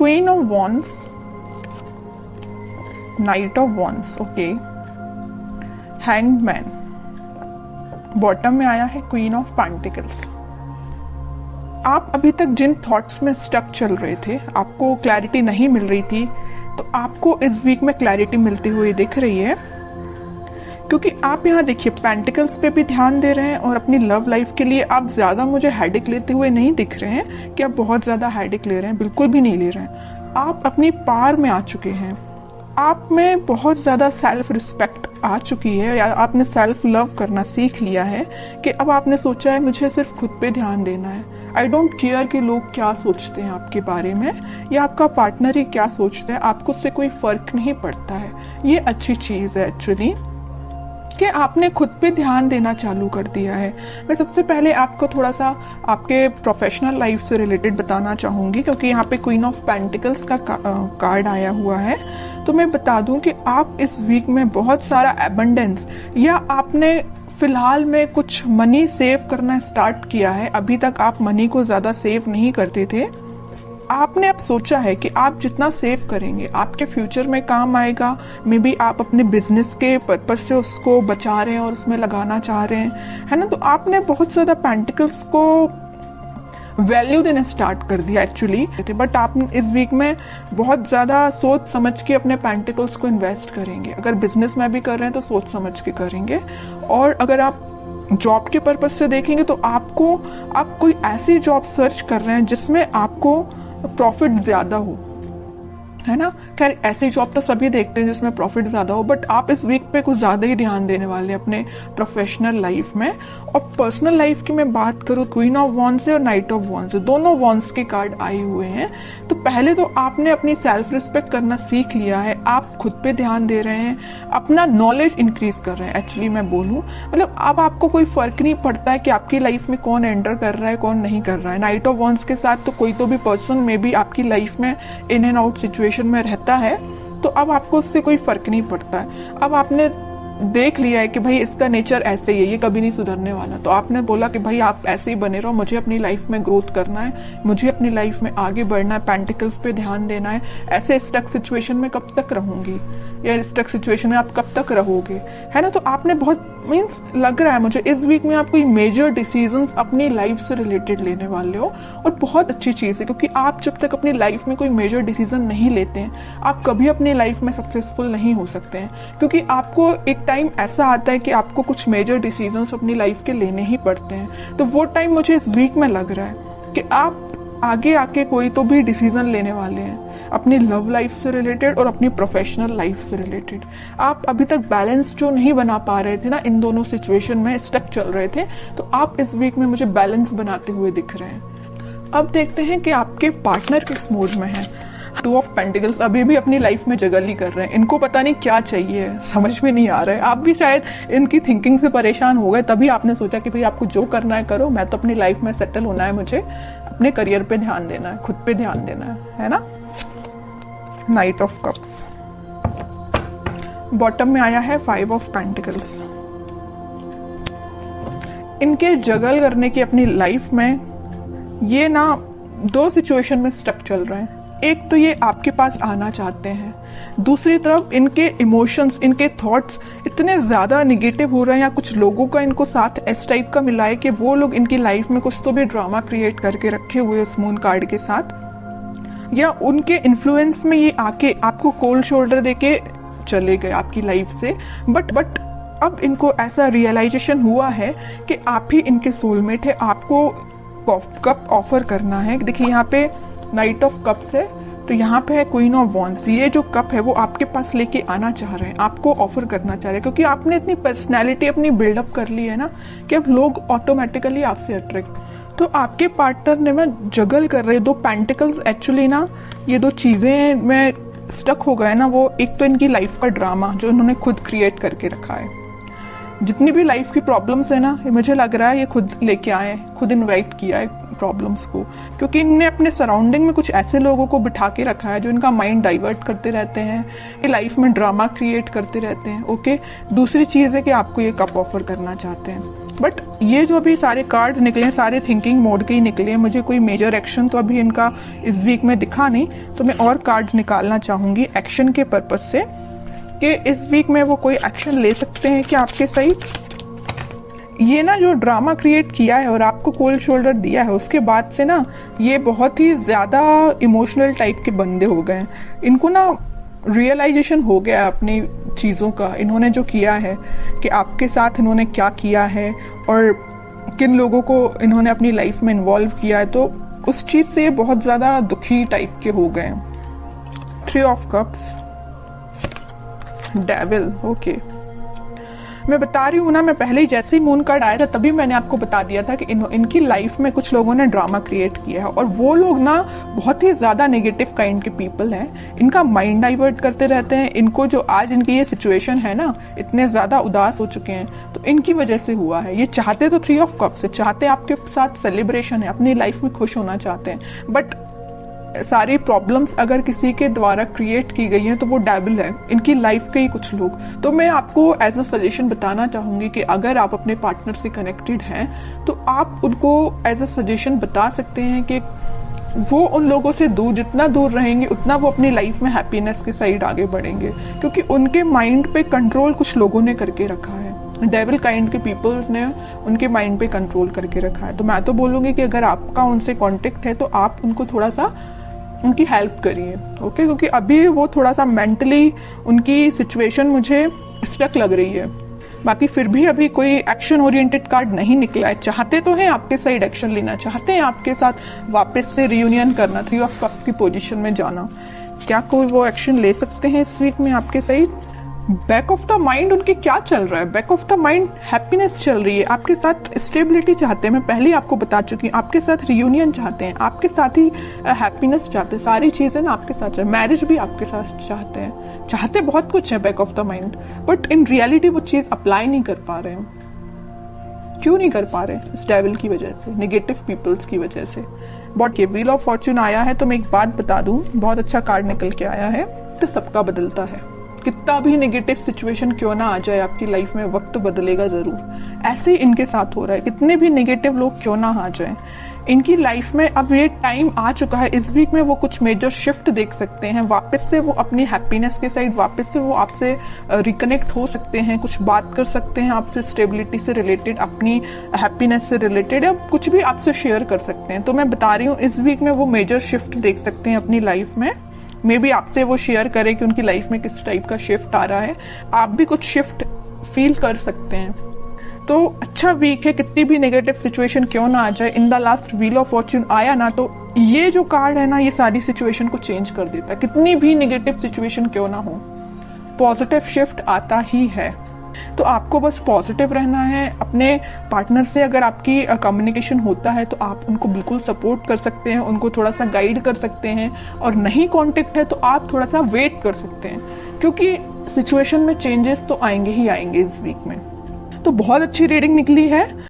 Queen of wands, night of wands, okay, hanged man, bottom में आया है queen of pentacles. आप अभी तक जिन थॉट्स में स्टक चल रहे थे, आपको क्लैरिटी नहीं मिल रही थी, तो आपको इस वीक में क्लैरिटी मिलती हुई दिख रही है, क्योंकि आप यहाँ देखिए पेंटिकल्स पे भी ध्यान दे रहे हैं और अपनी लव लाइफ के लिए आप ज्यादा मुझे हेडेक लेते हुए नहीं दिख रहे हैं कि आप बहुत ज्यादा हेडेक ले रहे हैं, बिल्कुल भी नहीं ले रहे हैं। आप अपनी पार में आ चुके हैं, आप में बहुत ज्यादा सेल्फ रिस्पेक्ट आ चुकी है, या आपने सेल्फ लव करना सीख लिया है कि अब आपने सोचा है मुझे सिर्फ खुद पे ध्यान देना है। आई डोंट केयर कि लोग क्या सोचते हैं आपके बारे में या आपका पार्टनर ही क्या सोचते हैं, आपको उससे कोई फर्क नहीं पड़ता है। ये अच्छी चीज है एक्चुअली कि आपने खुद पे ध्यान देना चालू कर दिया है। मैं सबसे पहले आपको थोड़ा सा आपके प्रोफेशनल लाइफ से रिलेटेड बताना चाहूंगी, क्योंकि यहाँ पे क्वीन ऑफ पेंटिकल्स का कार्ड आया हुआ है। तो मैं बता दूं कि आप इस वीक में बहुत सारा एबंडेंस, या आपने फिलहाल में कुछ मनी सेव करना स्टार्ट किया है। अभी तक आप मनी को ज्यादा सेव नहीं करते थे, आपने अब सोचा है कि आप जितना सेव करेंगे आपके फ्यूचर में काम आएगा। मे बी आप अपने बिजनेस के पर्पज से उसको बचा रहे हैं और उसमें लगाना चाह रहे हैं, है ना। तो आपने बहुत ज्यादा पेंटिकल्स को वैल्यू देना स्टार्ट कर दिया एक्चुअली, बट आप इस वीक में बहुत ज्यादा सोच समझ के अपने पेंटिकल्स को इन्वेस्ट करेंगे। अगर बिजनेस में भी कर रहे हैं तो सोच समझ के करेंगे, और अगर आप जॉब के पर्पज से देखेंगे तो आप कोई ऐसी जॉब सर्च कर रहे हैं जिसमें आपको प्रॉफिट ज्यादा हो, है ना। खैर ऐसी जॉब तो सभी देखते हैं जिसमें प्रॉफिट ज्यादा हो, बट आप इस वीक पे कुछ ज्यादा ही ध्यान देने वाले हैं अपने प्रोफेशनल लाइफ में। और पर्सनल लाइफ की मैं बात करूं, क्वीन ऑफ वॉन्ड्स से और नाइट ऑफ वॉन्ड्स से, दोनों वॉन्ड्स के कार्ड आए हुए हैं। तो पहले तो आपने अपनी सेल्फ रिस्पेक्ट करना सीख लिया है, आप खुद पे ध्यान दे रहे हैं, अपना नॉलेज इंक्रीज कर रहे हैं। एक्चुअली मैं बोलूं, मतलब अब आपको कोई फर्क नहीं पड़ता है कि आपकी लाइफ में कौन एंटर कर रहा है कौन नहीं कर रहा है। नाइट ऑफ वॉन्ड्स के साथ तो कोई तो भी पर्सन में भी आपकी लाइफ में इन एंड आउट सिचुएशन में रहता है, तो अब आपको उससे कोई फर्क नहीं पड़ता है। अब आपने देख लिया है कि भाई इसका नेचर ऐसे ही है, ये कभी नहीं सुधरने वाला, तो आपने बोला कि भाई आप ऐसे ही बने रहो, मुझे अपनी लाइफ में ग्रोथ करना है, मुझे अपनी लाइफ में आगे बढ़ना है, पेंटिकल्स पे ध्यान देना है। ऐसे स्टक सिचुएशन में कब तक रहूंगी, या स्टक सिचुएशन में आप कब तक रहोगे, है ना। तो आपने बहुत मीन्स लग रहा है मुझे इस वीक में आप कोई मेजर डिसीजंस अपनी लाइफ से रिलेटेड लेने वाले हो, और बहुत अच्छी चीज है, क्योंकि आप जब तक अपनी लाइफ में कोई मेजर डिसीजन नहीं लेते हैं आप कभी अपनी लाइफ में सक्सेसफुल नहीं हो सकते हैं। क्योंकि आपको एक टाइम ऐसा आता है कि आपको कुछ मेजर डिसीजंस अपनी लाइफ के लेने ही पड़ते हैं। तो वो टाइम मुझे इस वीक में लग रहा है कि आप आगे आके कोई तो भी डिसीजन लेने वाले हैं अपनी लव लाइफ से रिलेटेड और अपनी प्रोफेशनल लाइफ से रिलेटेड। आप अभी तक बैलेंस जो नहीं बना पा रहे थे ना, इन दोनों सिचुएशन में स्टक चल रहे थे, तो आप इस वीक में मुझे बैलेंस बनाते हुए दिख रहे हैं। अब देखते हैं कि आपके पार्टनर किस मूड में है। टू ऑफ पेंटिकल्स अभी भी अपनी लाइफ में जगली कर रहे हैं, इनको पता नहीं क्या चाहिए, समझ में नहीं आ रहा है। आप भी शायद इनकी थिंकिंग से परेशान हो गए, तभी आपने सोचा कि भाई आपको जो करना है करो, मैं तो अपनी लाइफ में सेटल होना है, मुझे अपने करियर पे ध्यान देना है, खुद पे ध्यान देना है ना। नाइट ऑफ कप्स, बॉटम में आया है 5 ऑफ पेंटिकल्स। इनके जगल करने की अपनी लाइफ में ये ना 2 सिचुएशन में स्टक चल रहे हैं। एक तो ये आपके पास आना चाहते हैं, दूसरी तरफ इनके इमोशंस, इनके थॉट्स इतने ज्यादा निगेटिव हो रहे हैं, या कुछ लोगों का इनको साथ इस टाइप का मिला है कि वो लोग इनकी लाइफ में कुछ तो भी ड्रामा क्रिएट करके रखे हुए इस मून कार्ड के साथ, या उनके इन्फ्लुएंस में ये आके आपको कोल्ड शोल्डर देके चले गए आपकी लाइफ से। बट अब इनको ऐसा रियलाइजेशन हुआ है कि आप ही इनके सोलमेट है, आपको कप ऑफर करना है। देखिए यहाँ पे नाइट ऑफ कप्स है, तो यहाँ पे है क्वीन ऑफ वॉन्ड्स। ये जो कप है वो आपके पास लेके आना चाह रहे हैं, आपको ऑफर करना चाह रहे हैं, क्योंकि आपने इतनी पर्सनैलिटी अपनी बिल्डअप कर ली है ना कि अब लोग ऑटोमेटिकली आपसे अट्रैक्ट। तो आपके पार्टनर ने मैं जगल कर रहे 2 पेंटिकल्स एक्चुअली ना, ये 2 चीजें में स्टक हो गए ना। वो एक तो इनकी लाइफ का ड्रामा जो इन्होंने खुद क्रिएट करके रखा है, जितनी भी लाइफ की प्रॉब्लम्स है ना, मुझे लग रहा है ये खुद लेके आए, खुद इनवाइट किया है प्रॉब्लम्स को, क्योंकि इनने अपने सराउंडिंग में कुछ ऐसे लोगों को बिठा के रखा है जो इनका माइंड डाइवर्ट करते रहते हैं, ये लाइफ में ड्रामा क्रिएट करते रहते हैं। ओके, दूसरी चीज है कि आपको ये कप ऑफर करना चाहते हैं, बट ये जो अभी सारे कार्ड निकले सारे थिंकिंग मोड के ही निकले, मुझे कोई मेजर एक्शन तो अभी इनका इस वीक में दिखा नहीं, तो मैं और कार्ड निकालना चाहूंगी एक्शन के पर्पज से कि इस वीक में वो कोई एक्शन ले सकते हैं कि आपके साइड ये ना जो ड्रामा क्रिएट किया है और आपको कोल्ड शोल्डर दिया है, उसके बाद से ना ये बहुत ही ज्यादा इमोशनल टाइप के बंदे हो गए। इनको ना रियलाइजेशन हो गया अपनी चीजों का, इन्होंने जो किया है कि आपके साथ इन्होंने क्या किया है और किन लोगों को इन्होंने अपनी लाइफ में इन्वॉल्व किया है, तो उस चीज से बहुत ज्यादा दुखी टाइप के हो गए। 3 ऑफ कप्स, डेविल। ओके, मैं बता रही हूँ ना, मैं पहले ही जैसे ही मून कार्ड आया था तभी मैंने आपको बता दिया था कि इनकी लाइफ में कुछ लोगों ने ड्रामा क्रिएट किया है और वो लोग ना बहुत ही ज्यादा नेगेटिव काइंड के पीपल हैं। इनका माइंड डाइवर्ट करते रहते हैं। इनको जो आज इनकी ये सिचुएशन है ना, इतने ज्यादा उदास हो चुके हैं, तो इनकी वजह से हुआ है। ये चाहते तो 3 ऑफ कप्स से, चाहते आपके साथ सेलिब्रेशन है, अपनी लाइफ में खुश होना चाहते हैं, बट सारी प्रॉब्लम्स अगर किसी के द्वारा क्रिएट की गई है तो वो डेविल है, इनकी लाइफ के ही कुछ लोग। तो मैं आपको एज अ सजेशन बताना चाहूंगी कि अगर आप अपने पार्टनर से कनेक्टेड हैं तो आप उनको एज अ सजेशन बता सकते हैं कि वो उन लोगों से दूर, जितना दूर रहेंगे उतना वो अपनी लाइफ में हैप्पीनेस के साइड आगे बढ़ेंगे, क्योंकि उनके माइंड पे कंट्रोल कुछ लोगों ने करके रखा है। डेविल काइंड के पीपल्स ने उनके माइंड पे कंट्रोल करके रखा है। तो मैं तो बोलूंगी कि अगर आपका उनसे कांटेक्ट है तो आप उनको थोड़ा सा उनकी हेल्प करिए। ओके, क्योंकि अभी वो थोड़ा सा मेंटली उनकी सिचुएशन मुझे स्टक लग रही है। बाकी फिर भी अभी कोई एक्शन ओरिएंटेड कार्ड नहीं निकला है। चाहते तो हैं आपके साइड एक्शन लेना, चाहते हैं आपके साथ वापस से रियूनियन करना, 3 ऑफ कप्स की पोजीशन में जाना। क्या कोई वो एक्शन ले सकते हैं इस वीक में आपके side? Back of the mind उनके क्या चल रहा है? Back of the mind happiness चल रही है, आपके साथ स्टेबिलिटी चाहते हैं। मैं पहले ही आपको बता चुकी हूँ, आपके साथ रियूनियन चाहते हैं, आपके साथ ही हैप्पीनेस चाहते हैं, सारी चीजें ना आपके साथ, मैरिज भी आपके साथ चाहते हैं, चाहते बहुत कुछ है back of the mind, but in reality वो चीज अप्लाई नहीं कर पा रहे हैं। क्यों नहीं कर पा रहे? इस डेविल की वजह से, नेगेटिव पीपल्स की वजह से। बट ये व्हील ऑफ फॉर्च्यून आया है तो मैं एक बात बता दूं, बहुत अच्छा कार्ड निकल के आया है, तो सबका बदलता है। कितना भी नेगेटिव सिचुएशन क्यों ना आ जाए आपकी लाइफ में, वक्त बदलेगा जरूर। ऐसे ही इनके साथ हो रहा है, कितने भी नेगेटिव लोग क्यों ना आ जाए इनकी लाइफ में, अब ये टाइम आ चुका है। इस वीक में वो कुछ मेजर शिफ्ट देख सकते हैं, वापस से वो अपनी हैप्पीनेस के साइड, वापस से वो आपसे रिकनेक्ट हो सकते हैं, कुछ बात कर सकते हैं आपसे स्टेबिलिटी से रिलेटेड, अपनी हैप्पीनेस से रिलेटेड, या कुछ भी आपसे शेयर कर सकते हैं। तो मैं बता रही हूँ इस वीक में वो मेजर शिफ्ट देख सकते हैं अपनी लाइफ में। मे बी आपसे वो शेयर करें कि उनकी लाइफ में किस टाइप का शिफ्ट आ रहा है, आप भी कुछ शिफ्ट फील कर सकते हैं। तो अच्छा वीक है, कितनी भी नेगेटिव सिचुएशन क्यों ना आ जाए। In the last wheel of Fortune आया ना, तो ये जो कार्ड है ना, ये सारी सिचुएशन को चेंज कर देता है। कितनी भी नेगेटिव सिचुएशन क्यों ना हो, पॉजिटिव शिफ्ट आता ही है। तो आपको बस पॉजिटिव रहना है। अपने पार्टनर से अगर आपकी कम्युनिकेशन होता है तो आप उनको बिल्कुल सपोर्ट कर सकते हैं, उनको थोड़ा सा गाइड कर सकते हैं, और नहीं कांटेक्ट है तो आप थोड़ा सा वेट कर सकते हैं, क्योंकि सिचुएशन में चेंजेस तो आएंगे ही आएंगे इस वीक में। तो बहुत अच्छी रीडिंग निकली है।